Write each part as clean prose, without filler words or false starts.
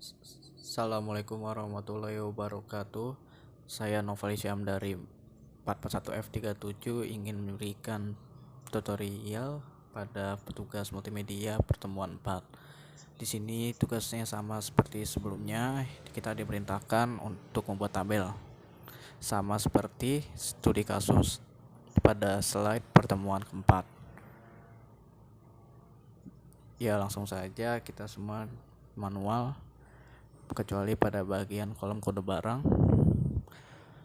Assalamualaikum warahmatullahi wabarakatuh. Saya Noval Isyam dari 441F37 ingin memberikan tutorial pada petugas multimedia pertemuan 4. Di sini tugasnya sama seperti sebelumnya, kita diperintahkan untuk membuat tabel. Sama seperti studi kasus pada slide pertemuan keempat. Ya, langsung saja kita semua manual, kecuali pada bagian kolom kode barang.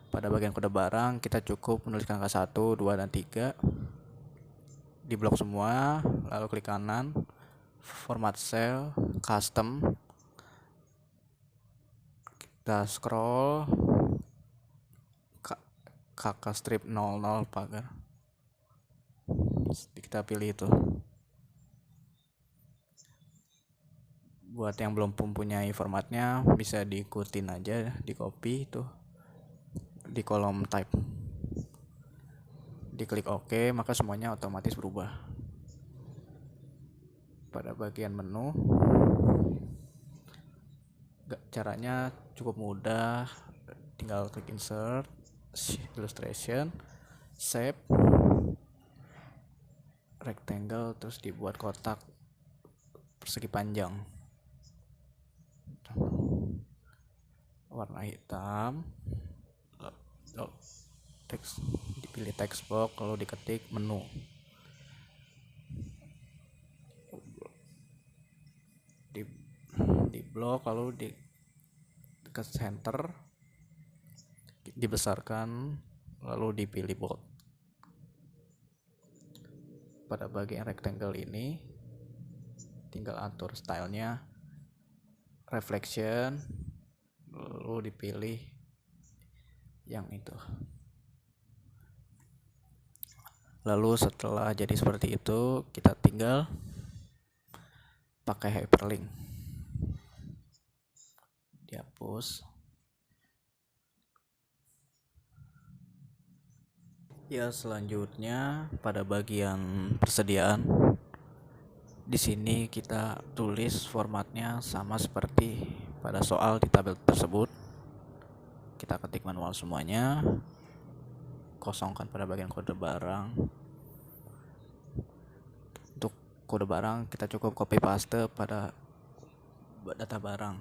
Pada bagian kode barang kita cukup menuliskan angka 1, 2, dan 3 di blok semua, lalu klik kanan, format cell, custom, kita scroll kakak strip 00 pagar, kita pilih itu. Buat yang belum mempunyai formatnya bisa diikutin aja, di copy itu di kolom type, diklik OK, maka semuanya otomatis berubah. Pada bagian menu, caranya cukup mudah, tinggal klik insert, illustration, shape, rectangle, terus dibuat kotak persegi panjang warna hitam, teks, dipilih text box, lalu diketik menu, di blok, lalu di ke center, dibesarkan, lalu dipilih bold. Pada bagian rectangle ini tinggal atur stylenya, reflection, lalu dipilih yang itu. Lalu setelah jadi seperti itu, kita tinggal pakai hyperlink, dihapus. Ya, selanjutnya pada bagian persediaan, di sini kita tulis formatnya sama seperti pada soal di tabel tersebut. Kita ketik manual semuanya, kosongkan pada bagian kode barang. Untuk kode barang kita cukup copy paste pada data barang,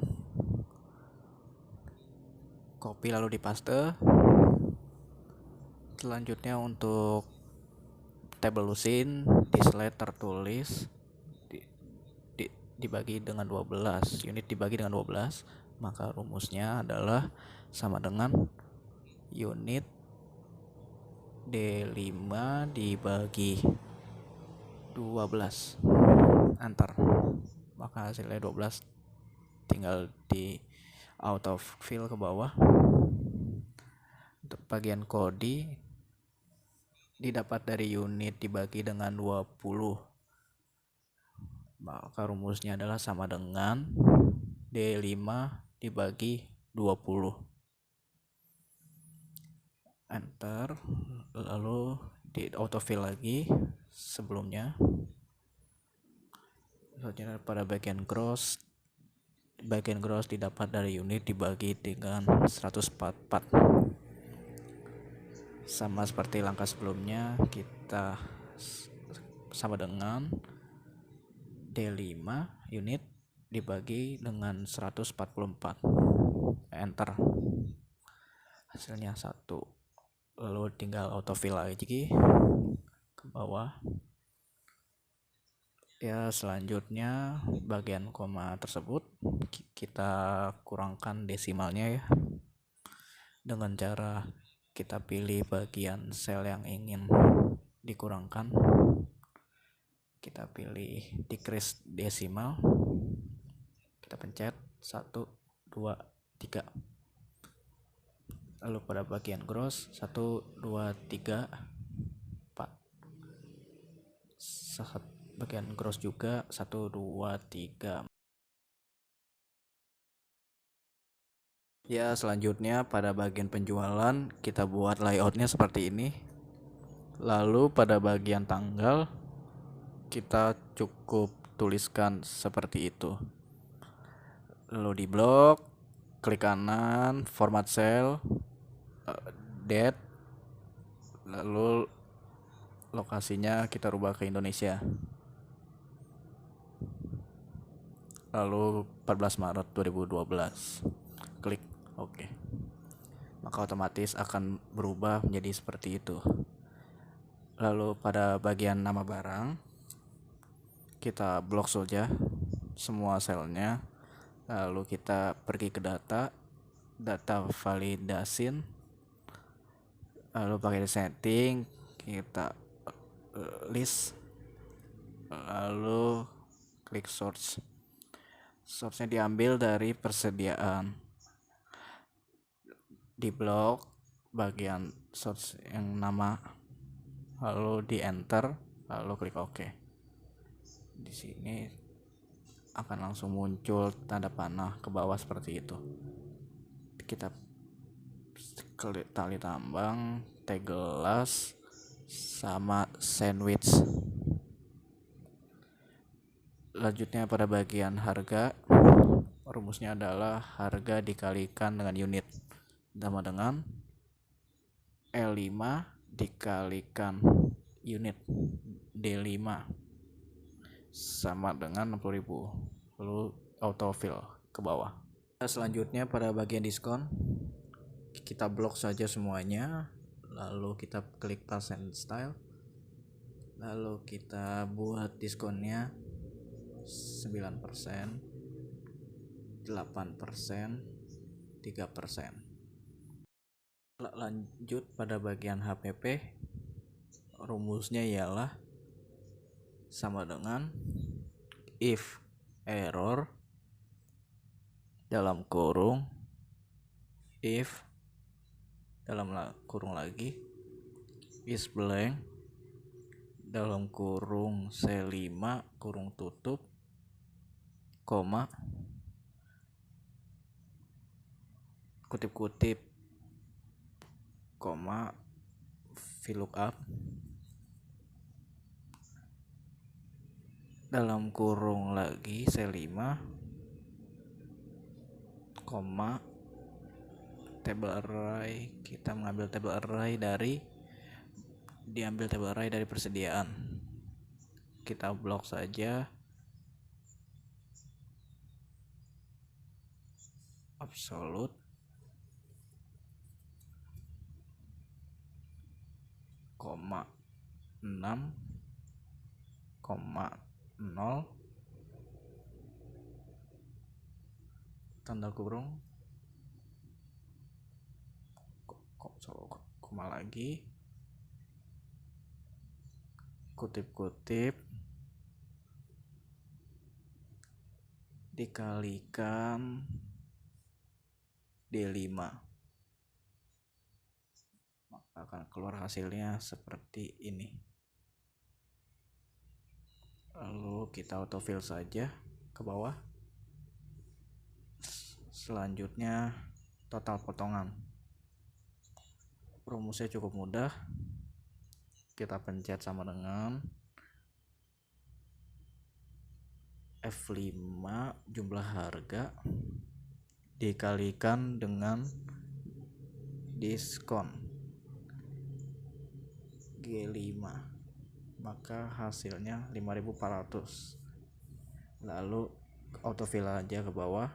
copy lalu dipaste. Selanjutnya untuk tabel lusin di slide tertulis dibagi dengan 12, unit dibagi dengan 12, maka rumusnya adalah sama dengan unit D5 dibagi 12, enter, maka hasilnya 12. Tinggal di auto fill ke bawah. Untuk bagian kode didapat dari unit dibagi dengan 20, maka rumusnya adalah sama dengan D5 dibagi 20, enter, lalu di autofill lagi sebelumnya. Selanjutnya pada bagian gross didapat dari unit dibagi dengan 144, sama seperti langkah sebelumnya, kita sama dengan D5 unit dibagi dengan 144, enter, hasilnya 1. Lalu tinggal autofill lagi ke bawah. Ya, selanjutnya bagian koma tersebut kita kurangkan desimalnya ya, dengan cara kita pilih bagian sel yang ingin dikurangkan, kita pilih decrease desimal, kita pencet 1, 2, 3. Lalu pada bagian gross 1, 2, 3, 4. Bagian gross juga 1, 2, 3. Ya, selanjutnya pada bagian penjualan kita buat layoutnya seperti ini. Lalu pada bagian tanggal kita cukup tuliskan seperti itu. Lalu di blok, klik kanan, format cell, date, lalu lokasinya kita rubah ke Indonesia. Lalu 14 Maret 2012. Klik OK. Maka otomatis akan berubah menjadi seperti itu. Lalu pada bagian nama barang, kita blok saja semua selnya. Lalu kita pergi ke data validasin. Lalu pakai setting, kita list, lalu klik source. Source-nya diambil dari persediaan. Di blok bagian source yang nama, lalu di enter, lalu klik OK. Di sini akan langsung muncul tanda panah ke bawah seperti itu. Kita klik tali tambang, tag gelas, sama sandwich. Lanjutnya pada bagian harga, rumusnya adalah harga dikalikan dengan unit, sama dengan L5 dikalikan unit D5 sama dengan 60.000. Lalu autofill ke bawah. Selanjutnya pada bagian diskon, kita blok saja semuanya, lalu kita klik percent style, lalu kita buat diskonnya 9%, 8%, 3%. Lanjut pada bagian HPP, rumusnya ialah sama dengan if error dalam kurung if dalam kurung lagi is blank dalam kurung C5 kurung tutup koma kutip-kutip koma VLOOKUP dalam kurung lagi C5 koma table array. Kita mengambil table array dari persediaan. Kita blok saja absolute koma 6 koma 0 tanda kurung koma lagi kutip-kutip dikalikan D5, maka akan keluar hasilnya seperti ini. Lalu kita autofill saja ke bawah. Selanjutnya total potongan, rumusnya cukup mudah. Kita pencet sama dengan F5 jumlah harga dikalikan dengan diskon G5, maka hasilnya 5.400. Lalu autofill aja ke bawah.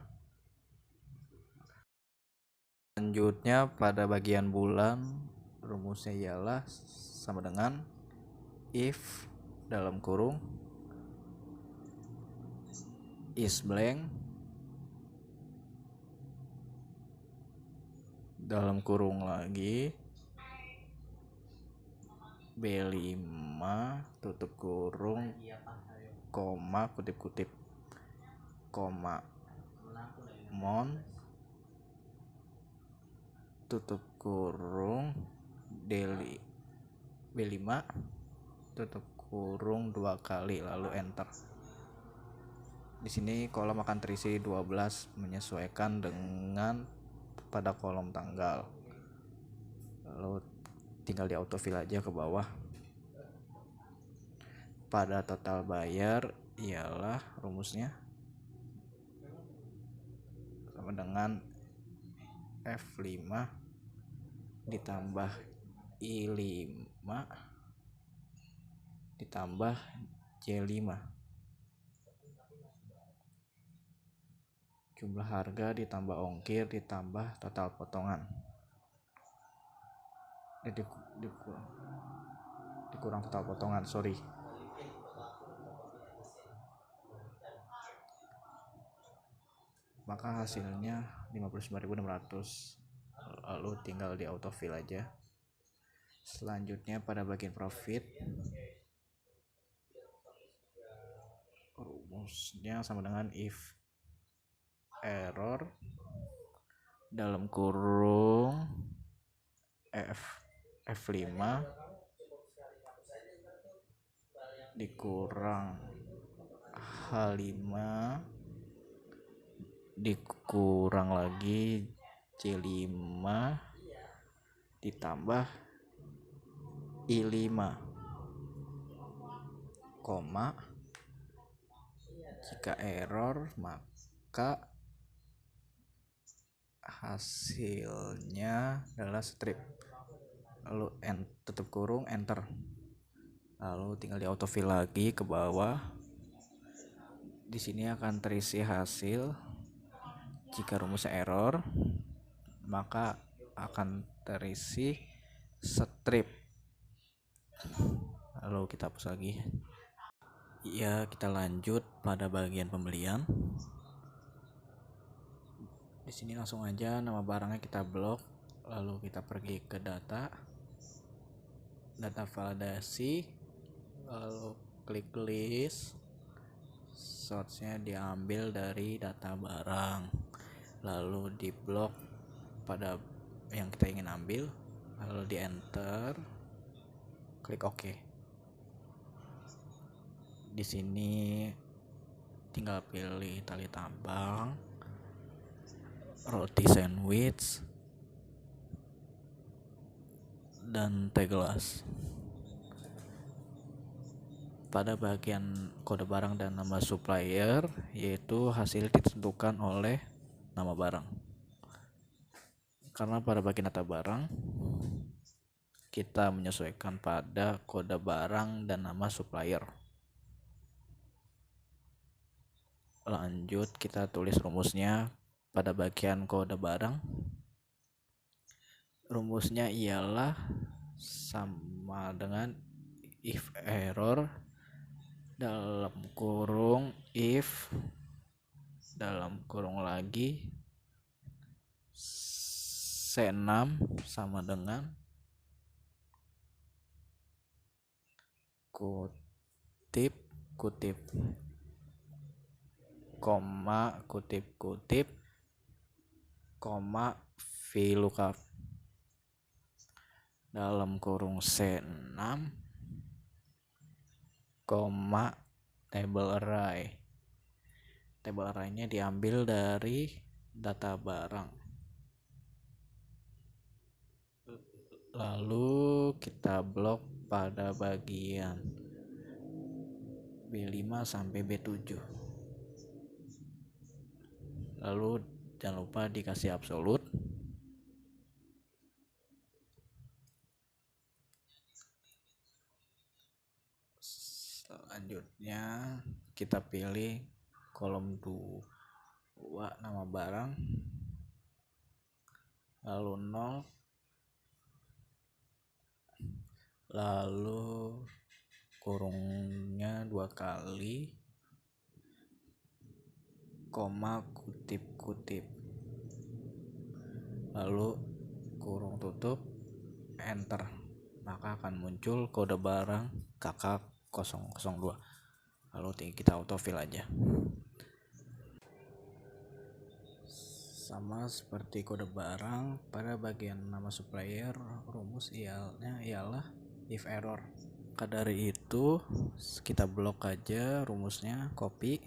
Selanjutnya pada bagian bulan, rumusnya ialah sama dengan if dalam kurung is blank dalam kurung lagi B5 tutup kurung koma kutip-kutip koma mon tutup kurung B5 tutup kurung 2 kali lalu enter. Di sini kolom akan terisi 12 menyesuaikan dengan pada kolom tanggal. Lalu tinggal di autofill aja ke bawah. Pada total bayar ialah rumusnya dengan F5 ditambah I5 ditambah J5. Jumlah harga ditambah ongkir ditambah total potongan. Dikurang total potongan, sorry. Maka hasilnya 59.600. Lalu tinggal di autofill aja. Selanjutnya pada bagian profit, rumusnya sama dengan if error dalam kurung F5 dikurang H5 dikurang lagi C5 ditambah I5, koma, jika error maka hasilnya adalah strip, lalu tutup kurung enter, lalu tinggal di autofill lagi ke bawah. Di sini akan terisi hasil. Jika rumusnya error maka akan terisi strip, lalu kita hapus lagi. Ya, kita lanjut pada bagian pembelian. Di sini langsung aja nama barangnya kita blok, lalu kita pergi ke data validasi, lalu klik list, source-nya diambil dari data barang, lalu di blok pada yang kita ingin ambil, lalu di enter, klik OK. Di sini tinggal pilih tali tambang, roti sandwich, dan teh gelas. Pada bagian kode barang dan nama supplier, yaitu hasil ditentukan oleh nama barang. Karena pada bagian data barang kita menyesuaikan pada kode barang dan nama supplier. Lanjut kita tulis rumusnya pada bagian kode barang. Rumusnya ialah sama dengan if error dalam kurung if dalam kurung lagi C6 sama dengan kutip koma kutip koma VLOOKUP dalam kurung C6 koma table array. Table array-nya diambil dari data barang. Lalu kita blok pada bagian B5 sampai B7. Lalu jangan lupa dikasih absolut. Selanjutnya kita pilih kolom 2 nama barang, lalu 0, lalu kurungnya 2 kali, koma kutip, lalu kurung tutup, enter, maka akan muncul kode barang KK002. Lalu kita autofill aja. Sama seperti kode barang, pada bagian nama supplier rumus ialah if error. Maka dari itu kita blok aja rumusnya, copy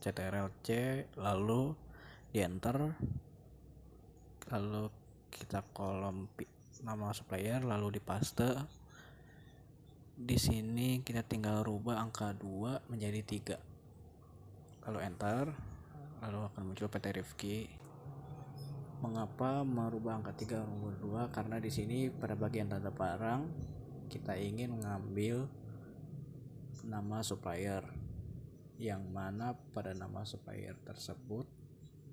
CTRL-C, lalu di enter, lalu kita kolom nama supplier, lalu di paste. Di sini kita tinggal rubah angka 2 menjadi 3, lalu enter, lalu akan muncul PT Rifki. Mengapa merubah angka 3 umur 2? Karena di sini pada bagian tanda barang kita ingin mengambil nama supplier, yang mana pada nama supplier tersebut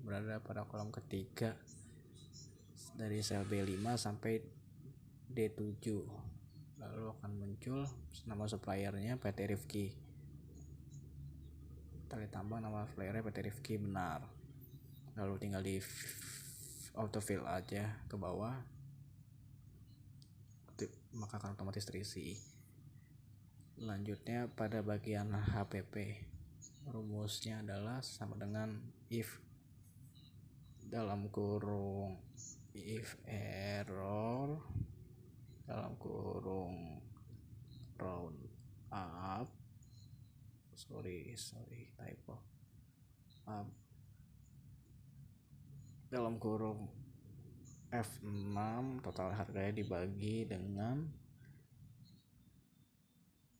berada pada kolom ketiga dari sel B5 sampai D7. Lalu akan muncul nama suppliernya PT Rifki. Kita tambah nama suppliernya PT Rifki, benar. Lalu tinggal di autofill aja ke bawah, maka akan otomatis terisi. Selanjutnya pada bagian HPP, rumusnya adalah sama dengan if dalam kurung if error dalam kurung round up typo up dalam kurung F6 total harganya dibagi dengan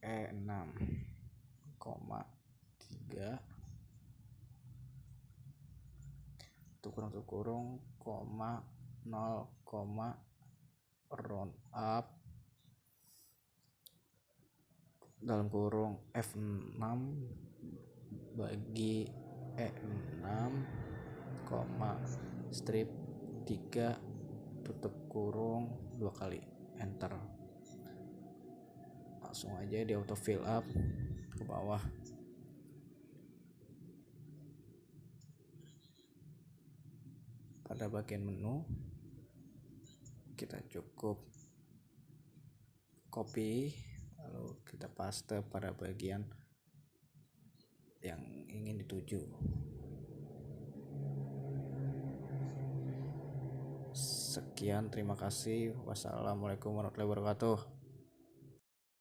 E6,3 kurung koma 0, round up dalam kurung F6 bagi E6, strip 3 tutup kurung 2 kali, enter. Langsung aja di auto fill up ke bawah. Pada bagian menu kita cukup copy, lalu kita paste pada bagian yang ingin dituju. Sekian, terima kasih. Wassalamualaikum warahmatullahi wabarakatuh.